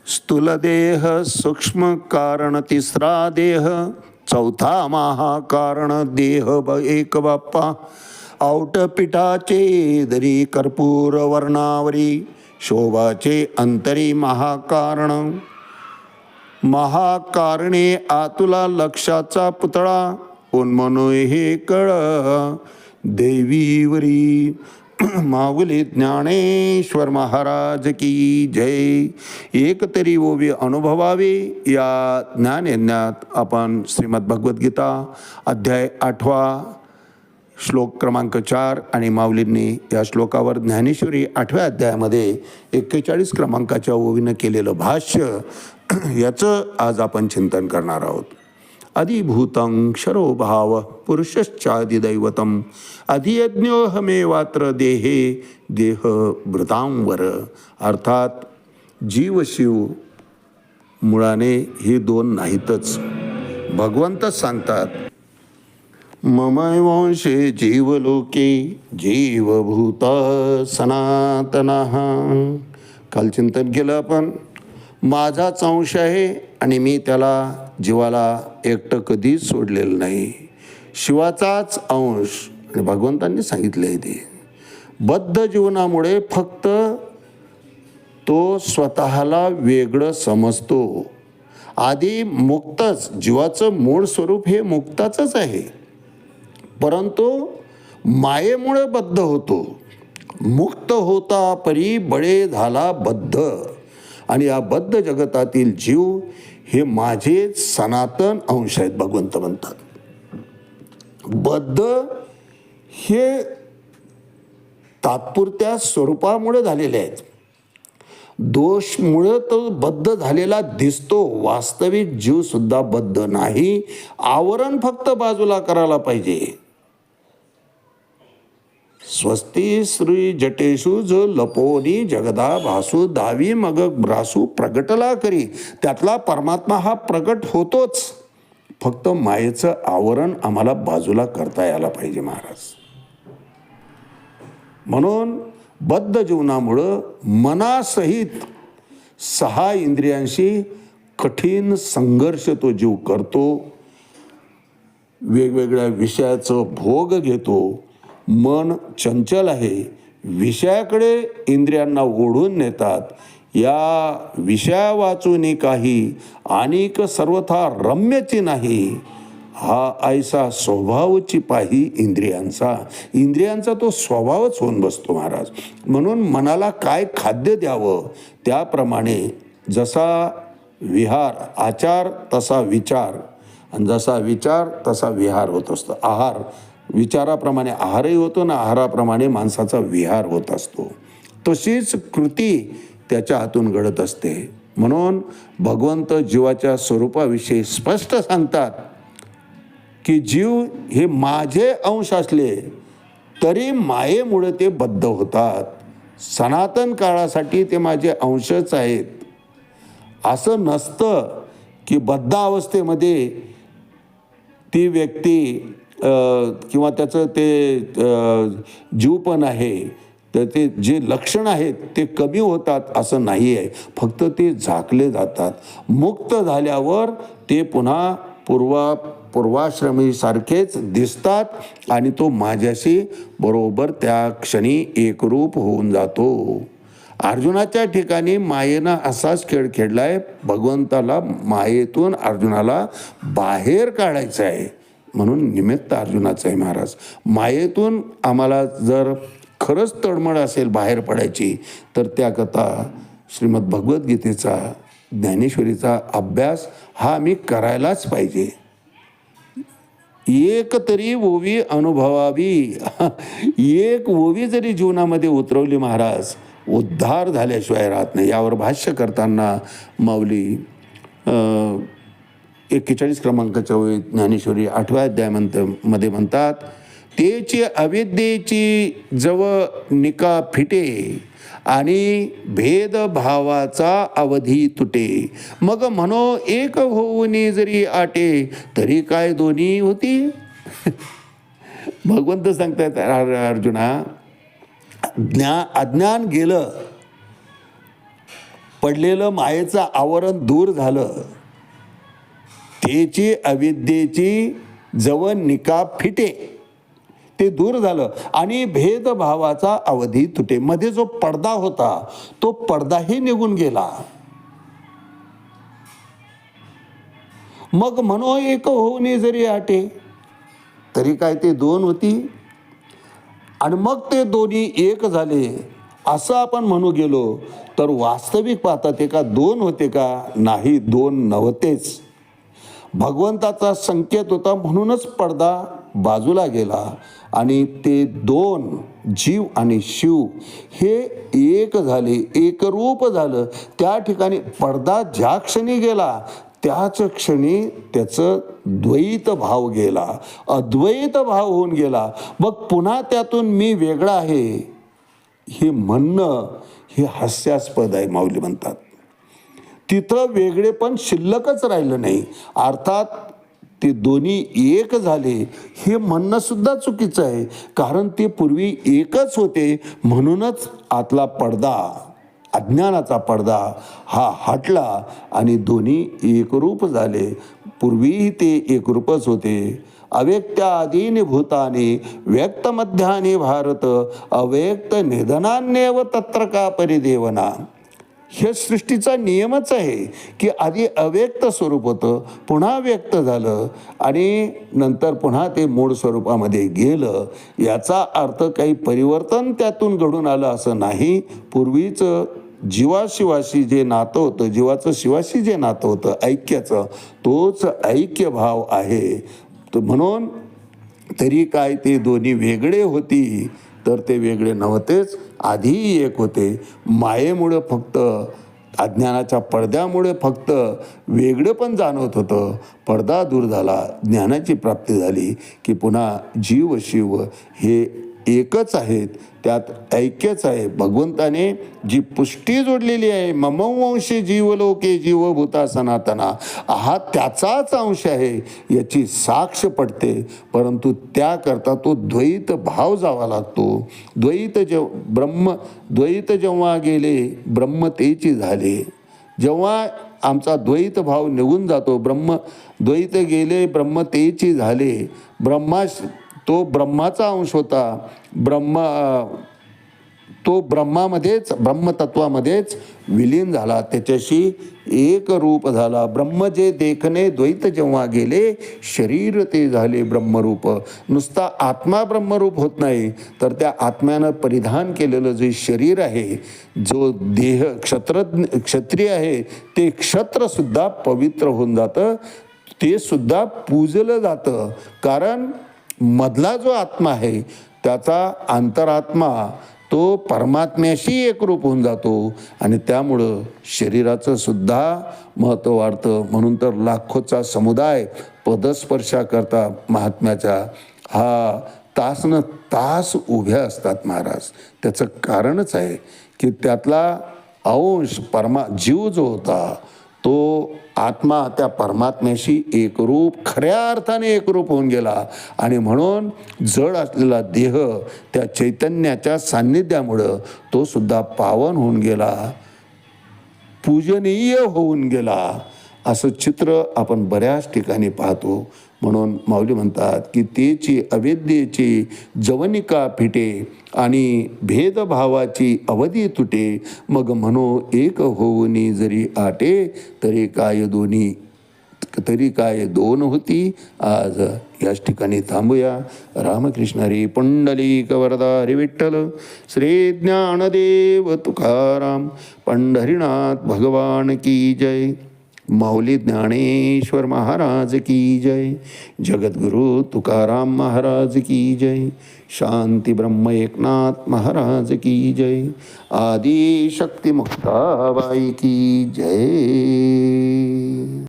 स्थूलदेह सूक्ष्म कारण तिसरा देह, चौथा महाकारण देह एक बाप्पा. औटपिठाचे दरी कर्पूर वर्णावरी, शोभाचे अंतरी महाकारण. महाकारणे आतुला लक्षाचा पुतळा, उन्मनो हे कळ देवीवरी. माऊली ज्ञानेश्वर महाराज की जय. एक तरी ओवी अनुभवावे या ज्ञानयज्ञात आपण श्रीमद भगवद्गीता अध्याय 8 श्लोक क्रमांक 4 आणि माऊलींनी या श्लोकावर ज्ञानेश्वरी 8व्या अध्यायामध्ये 41 क्रमांकाच्या ओवीनं केलेलं भाष्य याचं आज आपण चिंतन करणार आहोत. अधिभूतं क्षरो भाव पुरुषश्चादिदैवतम, अधियज्ञोहमेवात्र देहे देह भृतांवर. अर्थात जीव शिव मुळाने ही दोन नाहीतच. भगवंतच सांगतात, ममैवांशे जीवलोके जीवभूत सनातनः. काल चिंतन केलं आपण, माझाच अंश आहे आणि मी त्याला जीवाला एकटं कधीच सोडलेलं नाही. शिवाचाच अंश. आणि भगवंतांनी सांगितलं आहे ते बद्ध जीवनामुळे फक्त तो स्वतःला वेगळं समजतो. आधी मुक्तच, जीवाचं मूळ स्वरूप हे मुक्ताचंच आहे, परंतु मायेमुळे बद्ध होतो. मुक्त होता परी बळे झाला बद्ध. आणि या बद्ध जगतातील जीव हे माझे सनातन अंश आहेत. भगवंत म्हणतात बद्ध हे तात्पुरत्या स्वरूपामुळे झालेले आहेत. दोषमुळे तो बद्ध झालेला दिसतो. वास्तविक जीव सुद्धा बद्ध नाही. आवरण फक्त बाजूला करायला पाहिजे. स्वस्ती श्री जटेषु जो लपोनी जगदा भासू दावी मग भ्रासू प्रगटला करी. त्यातला परमात्मा हा प्रगट होतोच, फक्त मायेचं आवरण आम्हाला बाजूला करता यायला पाहिजे महाराज. म्हणून बद्ध जीवनामुळं मनासहित 6 इंद्रियांशी कठीण संघर्ष तो जीव करतो. वेगवेगळ्या विषयाचं भोग घेतो. मन चंचल आहे. विषयाकडे इंद्रियांना ओढून नेतात. या विषया वाचून काही अनेक सर्वथा रम्यची नाही. हा ऐसा स्वभावची पाही इंद्रियांचा. इंद्रियांचा तो स्वभावच होऊन बसतो महाराज. म्हणून मनाला काय खाद्य द्यावं त्याप्रमाणे जसा विहार, आचार तसा विचार, आणि जसा विचार तसा विहार होत असतो. आहार, विचाराप्रमाणे आहारही होतो ना, आहाराप्रमाणे माणसाचा विहार होत असतो. तशीच कृती त्याच्या हातून घडत असते. म्हणून भगवंत जीवाच्या स्वरूपाविषयी स्पष्ट सांगतात की जीव हे माझे अंश असले तरी मायेमुळे ते बद्ध होतात. सनातन काळासाठी ते माझे अंशच आहेत. असं नसतं की बद्ध अवस्थेमध्ये ती व्यक्ती किंवा त्याचं ते जीवपण आहे, तर ते जे लक्षण आहेत ते कमी होतात असं नाही आहे. फक्त ते झाकले जातात. मुक्त झाल्यावर ते पुन्हा पूर्वाश्रमीसारखेच दिसतात आणि तो माझ्याशी बरोबर त्या क्षणी एकरूप होऊन जातो. अर्जुनाच्या ठिकाणी मायेनं असाच खेळ खेळलाय. भगवंताला मायेतून अर्जुनाला बाहेर काढायचं आहे. म्हणून निमित्त अर्जुनाचं आहे महाराज. मायेतून आम्हाला जर खरंच तळमळ असेल बाहेर पडायची, तर त्याकरता श्रीमद भगवद्गीतेचा, ज्ञानेश्वरीचा अभ्यास हा आम्ही करायलाच पाहिजे. एक तरी ओवी अनुभवावी. एक ओवी जरी जीवनामध्ये उतरवली महाराज, उद्धार झाल्याशिवाय राहत नाही. यावर भाष्य करताना माऊली 41 क्रमांकाच्या ओवी ज्ञानेश्वरी 8व्या अध्यायामध्ये म्हणतात, तेची अविद्येची जव निका फिटे आणि भेदभावाचा अवधी तुटे. मग म्हणो एक होऊनी जरी आटे, तरी काय दोन्ही होती. भगवंत सांगतात अर्जुना, अज्ञान गेलं पडलेलं मायेचं आवरण दूर झालं, त्याची अविद्येची जवळ निकाप फिटे, ते दूर झालं आणि भेदभावाचा अवधी तुटे. मध्ये जो पडदा होता तो पडदाही निघून गेला. मग मनो एक होऊन जरी आटे, तरी काय ते दोन होती आणि मग ते दोन्ही एक झाले असं आपण म्हणू गेलो तर वास्तविक पाहता ते का दोन होते का? नाही, दोन नव्हतेच. भगवंताचा संकेत होता म्हणूनच पडदा बाजूला गेला आणि ते दोन, जीव आणि शिव हे एक झाले, एकरूप झालं. त्या ठिकाणी पडदा ज्या क्षणी गेला त्याच क्षणी त्याचं द्वैत भाव गेला, अद्वैत भाव होऊन गेला. मग पुन्हा त्यातून मी वेगळा आहे हे म्हणणं हे हास्यास्पद आहे, माऊली म्हणतात. तिथं वेगळेपण शिल्लकच राहिलं नाही. अर्थात ते दोन्ही एक झाले हे म्हणणं सुद्धा चुकीचं आहे, कारण ते पूर्वी एकच होते. म्हणूनच आतला पडदा, अज्ञानाचा पडदा हा हटला आणि दोन्ही एकरूप झाले. पूर्वीही ते एकरूपच होते. अव्यक्त्यादीनि भूतानि व्यक्तमध्यानि भारत अव्यक्त निधनान्येव तत्र का परिदेवना. हे सृष्टीचा नियमच आहे की आधी अव्यक्त स्वरूप होतं, पुन्हा व्यक्त झालं आणि नंतर पुन्हा ते मूळ स्वरूपामध्ये गेलं. याचा अर्थ काही परिवर्तन त्यातून घडून आलं असं नाही. पूर्वीचं जीवाशिवाशी जे नातं होतं, जीवाचं शिवाशी जे नातं होतं ऐक्याचं, तोच ऐक्य भाव आहे. म्हणून तरी काय ते दोन्ही वेगळे होती तर ते वेगळे नव्हतेच, आधीही एक होते. मायेमुळे फक्त, अज्ञानाच्या पडद्यामुळे फक्त वेगळं पण जाणवत होतं. पडदा दूर झाला, ज्ञानाची प्राप्ती झाली की पुन्हा जीव शिव हे एकच आहेत, त्यात ऐक्यच आहे. भगवंताने जी पुष्टी जोडलेली आहे, ममवंशी जीवलोके जीवभूता सनातना, हा त्याचाच अंश आहे याची साक्ष पडते. परंतु त्याकरता तो द्वैत भाव जावा लागतो. द्वैत जेव्हा गेले ब्रह्म तेची झाले. जेव्हा आमचा द्वैत भाव निघून जातो, द्वैत गेले ब्रह्म तेची झाले. तो ब्रह्माचा अंश होता. तो ब्रह्मामध्येच, ब्रह्मतत्वामध्येच विलीन झाला, त्याच्याशी एक रूप झाला. ब्रह्म जे देखणे द्वैत जेव्हा गेले शरीर ते झाले ब्रह्मरूप. नुसता आत्मा ब्रह्मरूप होत नाही तर त्या आत्म्यानं परिधान केलेलं जे शरीर आहे, जो देह क्षत्रिय आहे, ते क्षत्रसुद्धा पवित्र होऊन जातं, ते सुद्धा पूजलं जातं. कारण मधला जो आत्मा आहे त्याचा अंतरात्मा तो परमात्म्याशी एकरूप होऊन जातो आणि त्यामुळं शरीराचं सुद्धा महत्त्व वाढतं. म्हणून तर लाखोचा समुदाय पदस्पर्शाकरता महात्म्याच्या हा तासन तास उभ्या असतात महाराज. त्याचं कारणच आहे की त्यातला अंश जीव जो होता तो आत्मा त्या परमात्म्याशी एकरूप, खऱ्या अर्थाने एकरूप होऊन गेला आणि म्हणून जड असलेला देह त्या चैतन्याच्या सान्निध्यामुळं तो सुद्धा पावन होऊन गेला, पूजनीय होऊन गेला. असं चित्र आपण बऱ्याच ठिकाणी पाहतो. म्हणून माऊली म्हणतात की तेची अवेद्येची जवनिका फिटे आणि भेदभावाची अवधी तुटे. मग म्हणो एक होऊनी जरी आटे, तरी काय दोन होती आज. याच ठिकाणी थांबूया. रामकृष्ण हरी. पुंडलिक वरदा हरी विठ्ठल. श्री ज्ञानदेव तुकाराम पंढरीनाथ भगवान की जय. माऊली ज्ञानेश्वर महाराज की जय. जगद्गुरु तुकाराम महाराज की जय. शांती ब्रह्म एकनाथ महाराज की जय. आदि शक्ती मुक्ताबाई की जय.